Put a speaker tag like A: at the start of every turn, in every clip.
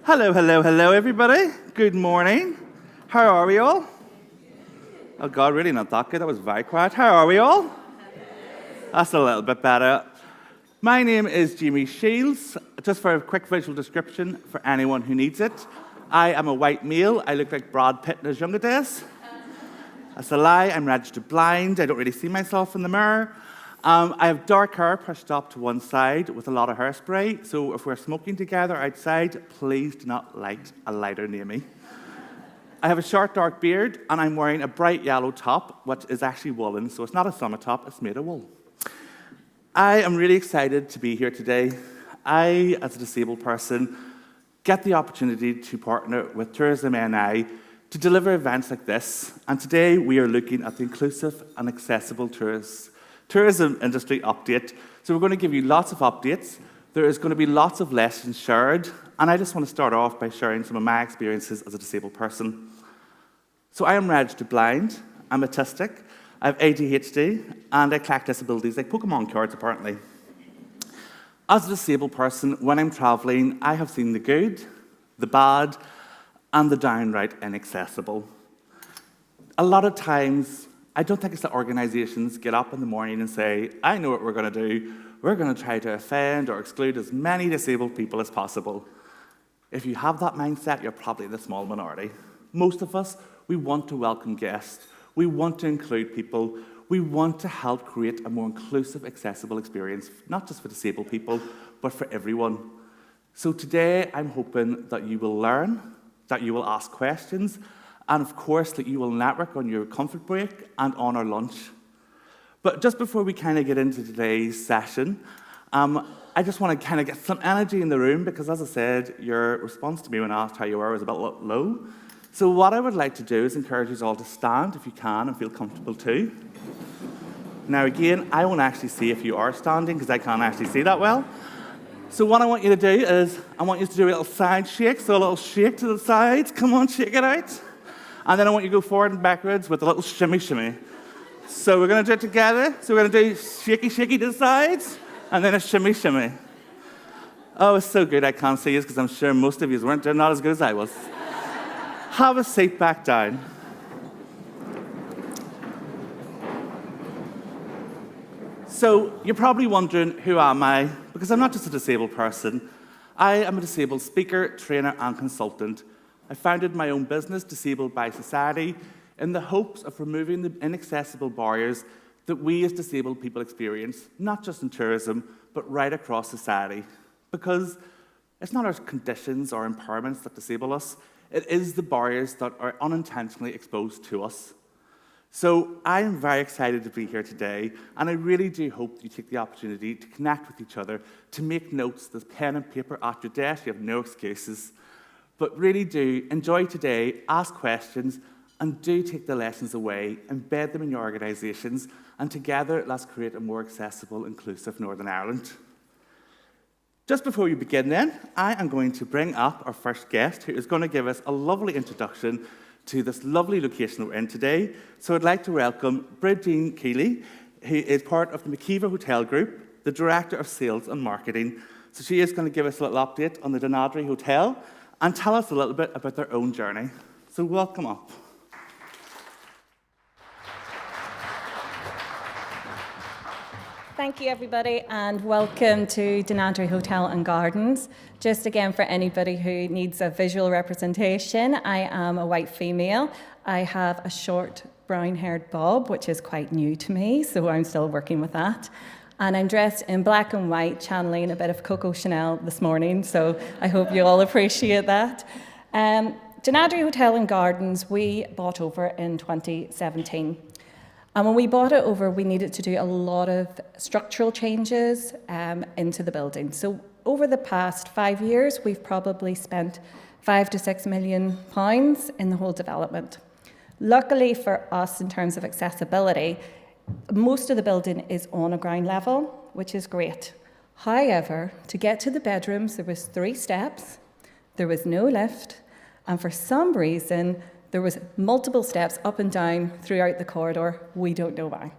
A: Hello, hello, hello, everybody. Good morning. How are we all? Oh, God, really not that good. That was very quiet. How are we all? That's a little bit better. My name is Jamie Shields. Just for a quick visual description for anyone who needs it, I am a white male. I look like Brad Pitt in his younger days. That's a lie. I'm registered blind. I don't really see myself in the mirror. I have dark hair pushed up to one side with a lot of hairspray, so if we're smoking together outside, please do not light a lighter near me. I have a short dark beard, and I'm wearing a bright yellow top, which is actually woolen, so it's not a summer top, it's made of wool. I am really excited to be here today. I, as a disabled person, get the opportunity to partner with Tourism NI to deliver events like this, and today we are looking at the inclusive and accessible tourism industry update. So we're going to give you lots of updates. There is going to be lots of lessons shared, and I just want to start off by sharing some of my experiences as a disabled person. So I am registered blind, I'm autistic, I have ADHD, and I collect disabilities like Pokemon cards, apparently. As a disabled person, when I'm travelling, I have seen the good, the bad, and the downright inaccessible. A lot of times, I don't think it's that organisations get up in the morning and say, I know what we're going to do. We're going to try to offend or exclude as many disabled people as possible. If you have that mindset, you're probably the small minority. Most of us, we want to welcome guests. We want to include people. We want to help create a more inclusive, accessible experience, not just for disabled people, but for everyone. So today, I'm hoping that you will learn, that you will ask questions, and of course that you will network on your comfort break and on our lunch. But just before we kind of get into today's session, I just want to kind of get some energy in the room because, as I said, your response to me when I asked how you were was a bit low. So what I would like to do is encourage you all to stand if you can and feel comfortable too. Now again, I won't actually see if you are standing because I can't actually see that well. So what I want you to do is, I want you to do a little side shake, so a little shake to the sides. Come on, shake it out. And then I want you to go forward and backwards with a little shimmy, shimmy. So we're going to do it together. So we're going to do shaky, shaky to the sides, and then a shimmy, shimmy. Oh, it's so good I can't see you because I'm sure most of you weren't doing not as good as I was. Have a seat back down. So you're probably wondering, who am I? Because I'm not just a disabled person. I am a disabled speaker, trainer, and consultant. I founded my own business, Disabled by Society, in the hopes of removing the inaccessible barriers that we as disabled people experience, not just in tourism, but right across society. Because it's not our conditions or impairments that disable us, it is the barriers that are unintentionally exposed to us. So I am very excited to be here today, and I really do hope that you take the opportunity to connect with each other, to make notes, there's pen and paper at your desk, you have no excuses. But really do enjoy today, ask questions, and do take the lessons away, embed them in your organisations, and together let's create a more accessible, inclusive Northern Ireland. Just before we begin then, I am going to bring up our first guest who is going to give us a lovely introduction to this lovely location we're in today. So I'd like to welcome Bridgene Keely, who is part of the McKeever Hotel Group, the Director of Sales and Marketing. So she is going to give us a little update on the Dunadry Hotel and tell us a little bit about their own journey. So welcome up.
B: Thank you, everybody, and welcome to Dunadry Hotel and Gardens. Just again, for anybody who needs a visual representation, I am a white female. I have a short brown-haired bob, which is quite new to me, so I'm still working with that. And I'm dressed in black and white, channeling a bit of Coco Chanel this morning, so I hope you all appreciate that. Dunadry Hotel and Gardens, we bought over in 2017. And when we bought it over, we needed to do a lot of structural changes into the building. So over the past 5 years, we've probably spent £5 to £6 million in the whole development. Luckily for us, in terms of accessibility, most of the building is on a ground level, which is great. However, to get to the bedrooms, there was 3 steps, there was no lift, and for some reason, there was multiple steps up and down throughout the corridor. We don't know why.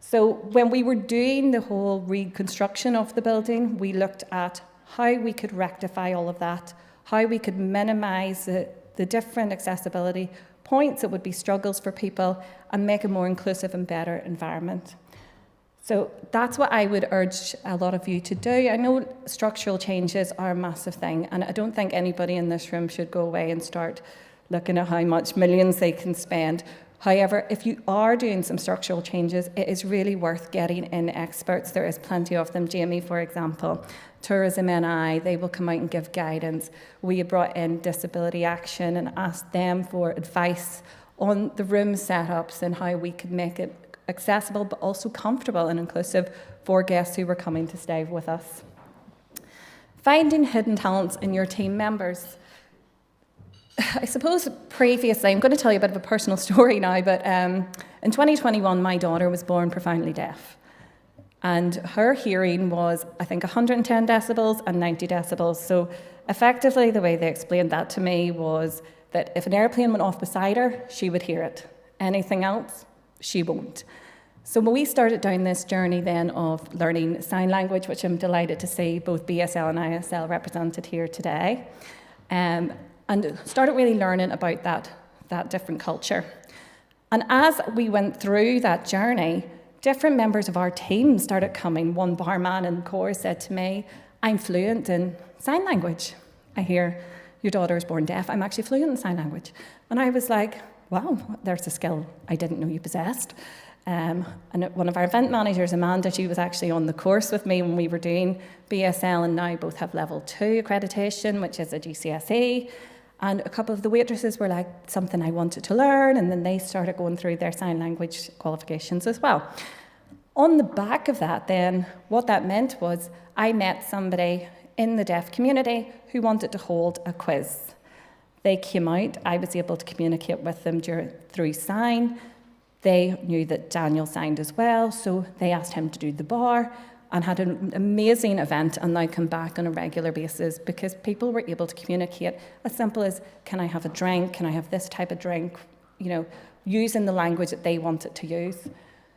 B: So when we were doing the whole reconstruction of the building, we looked at how we could rectify all of that how we could minimise the different accessibility points that would be struggles for people and make a more inclusive and better environment. So that's what I would urge a lot of you to do. I know structural changes are a massive thing, and I don't think anybody in this room should go away and start looking at how much millions they can spend. However, if you are doing some structural changes, it is really worth getting in experts. There is plenty of them. Jamie, for example, Tourism NI, they will come out and give guidance. We have brought in Disability Action and asked them for advice on the room setups and how we could make it accessible but also comfortable and inclusive for guests who were coming to stay with us. Finding hidden talents in your team members. I suppose previously, I'm going to tell you a bit of a personal story now, but in 2021, my daughter was born profoundly deaf. And her hearing was, I think, 110 decibels and 90 decibels. So effectively, the way they explained that to me was that if an airplane went off beside her, she would hear it. Anything else, she won't. So when we started down this journey then of learning sign language, which I'm delighted to see both BSL and ISL represented here today, and started really learning about that different culture. And as we went through that journey, different members of our team started coming. One barman in Core said to me, I'm fluent in sign language. I hear your daughter is born deaf. I'm actually fluent in sign language. And I was like, wow, there's a skill I didn't know you possessed. And one of our event managers, Amanda, she was actually on the course with me when we were doing BSL, and now both have level 2 accreditation, which is a GCSE. And a couple of the waitresses were like, something I wanted to learn, and then they started going through their sign language qualifications as well. On the back of that then, what that meant was I met somebody in the deaf community who wanted to hold a quiz. They came out, I was able to communicate with them through sign. They knew that Daniel signed as well, so they asked him to do the bar and had an amazing event, and now come back on a regular basis because people were able to communicate as simple as, can I have a drink? Can I have this type of drink? You know, using the language that they wanted to use.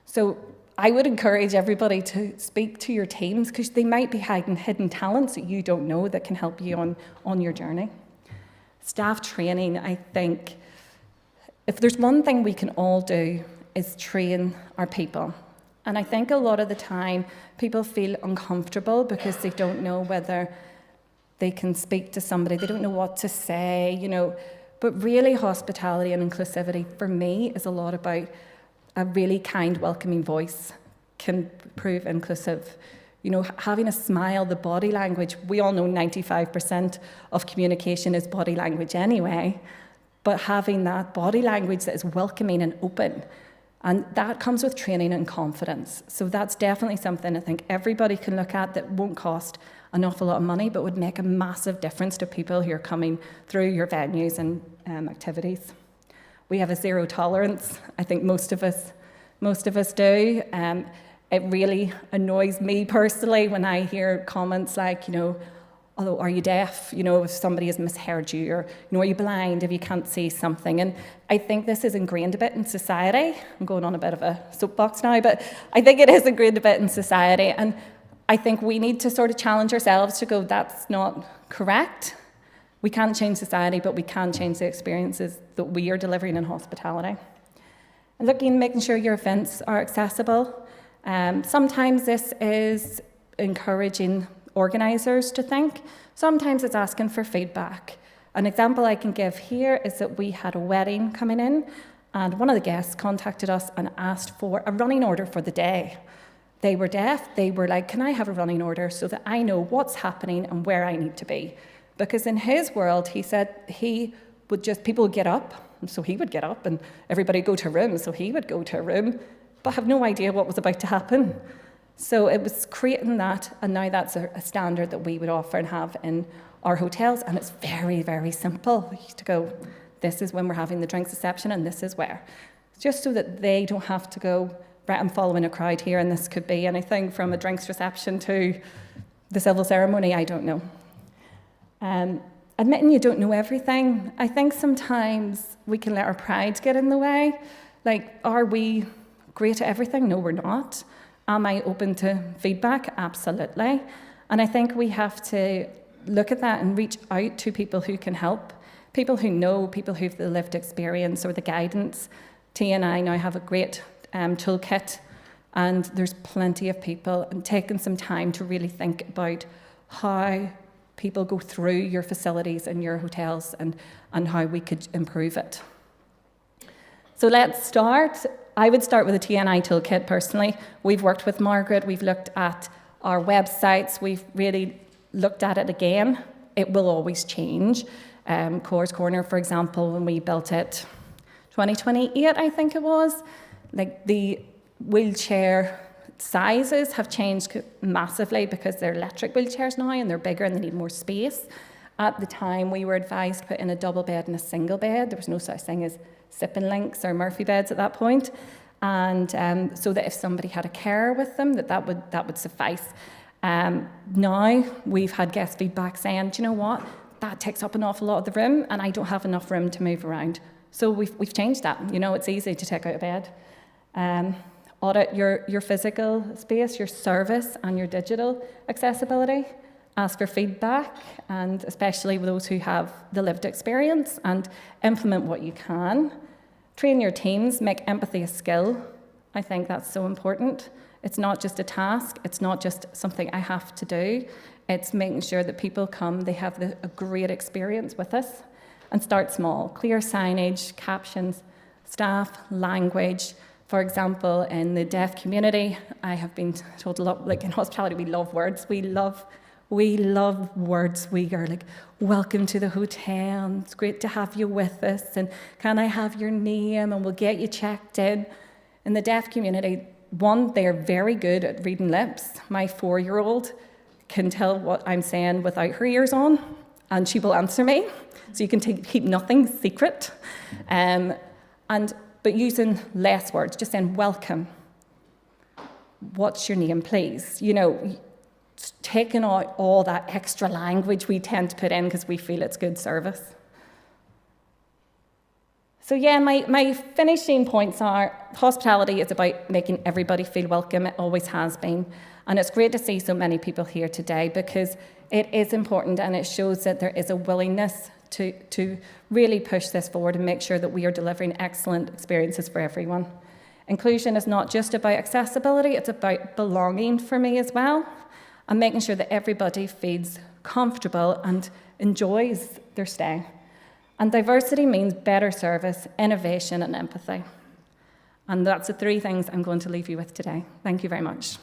B: So I would encourage everybody to speak to your teams because they might be hiding hidden talents that you don't know that can help you on your journey. Staff training, I think, if there's one thing we can all do is train our people. And I think a lot of the time people feel uncomfortable because they don't know whether they can speak to somebody, they don't know what to say, you know. But really hospitality and inclusivity for me is a lot about a really kind, welcoming voice can prove inclusive. You know, having a smile, the body language, we all know 95% of communication is body language anyway, but having that body language that is welcoming and open, and that comes with training and confidence. So that's definitely something I think everybody can look at that won't cost an awful lot of money, but would make a massive difference to people who are coming through your venues and activities. We have a zero tolerance. I think most of us do. It really annoys me personally when I hear comments like, you know, oh, are you deaf? You know, if somebody has misheard you, or, you know, are you blind if you can't see something? And I think this is ingrained a bit in society. I'm going on a bit of a soapbox now, but I think it is ingrained a bit in society. And I think we need to sort of challenge ourselves to go, that's not correct. We can't change society, but we can change the experiences that we are delivering in hospitality. And making sure your events are accessible. Sometimes this is encouraging organisers to think. Sometimes it's asking for feedback. An example I can give here is that we had a wedding coming in, and one of the guests contacted us and asked for a running order for the day. They were deaf. They were like, can I have a running order so that I know what's happening and where I need to be? Because in his world, he said people would get up, so he would get up, and everybody would go to a room, so he would go to a room, but have no idea what was about to happen. So it was creating that, and now that's a standard that we would offer and have in our hotels, and it's very, very simple. You used to go, this is when we're having the drinks reception, and this is where. Just so that they don't have to go, right, I'm following a crowd here, and this could be anything from a drinks reception to the civil ceremony, I don't know. Admitting you don't know everything, I think sometimes we can let our pride get in the way. Like, are we great at everything? No, we're not. Am I open to feedback? Absolutely. And I think we have to look at that and reach out to people who can help, people who know, people who've the lived experience or the guidance. Tia and I now have a great toolkit, and there's plenty of people, and taking some time to really think about how people go through your facilities and your hotels and how we could improve it. So let's start. I would start with a TNI toolkit personally. We've worked with Margaret, we've looked at our websites, we've really looked at it again. It will always change. Coors Corner, for example, when we built it, 2028, I think it was, like the wheelchair sizes have changed massively because they're electric wheelchairs now and they're bigger and they need more space. At the time, we were advised to put in a double bed and a single bed. There was no such thing as sipping links or Murphy beds at that point. And so that if somebody had a carer with them, that would suffice. Now, we've had guest feedback saying, do you know what? That takes up an awful lot of the room and I don't have enough room to move around. So we've changed that. You know, it's easy to take out a bed. Audit your physical space, your service, and your digital accessibility. Ask for feedback, and especially with those who have the lived experience, and implement what you can. Train your teams, make empathy a skill. I think that's so important. It's not just a task, it's not just something I have to do. It's making sure that people come, they have a great experience with us. And start small. Clear signage, captions, staff, language. For example, in the deaf community, I have been told a lot, like in hospitality, we love words. We love words. We are like, welcome to the hotel. It's great to have you with us. And can I have your name? And we'll get you checked in. In the deaf community, one, they are very good at reading lips. My 4-year-old can tell what I'm saying without her ears on, and she will answer me. So you can keep nothing secret. But using less words, just saying, welcome. What's your name, please? You know, taking out all that extra language we tend to put in because we feel it's good service. So yeah, my finishing points are, hospitality is about making everybody feel welcome. It always has been. And it's great to see so many people here today because it is important and it shows that there is a willingness to really push this forward and make sure that we are delivering excellent experiences for everyone. Inclusion is not just about accessibility, it's about belonging for me as well, and making sure that everybody feels comfortable and enjoys their stay. And diversity means better service, innovation, and empathy. And that's the 3 things I'm going to leave you with today. Thank you very much.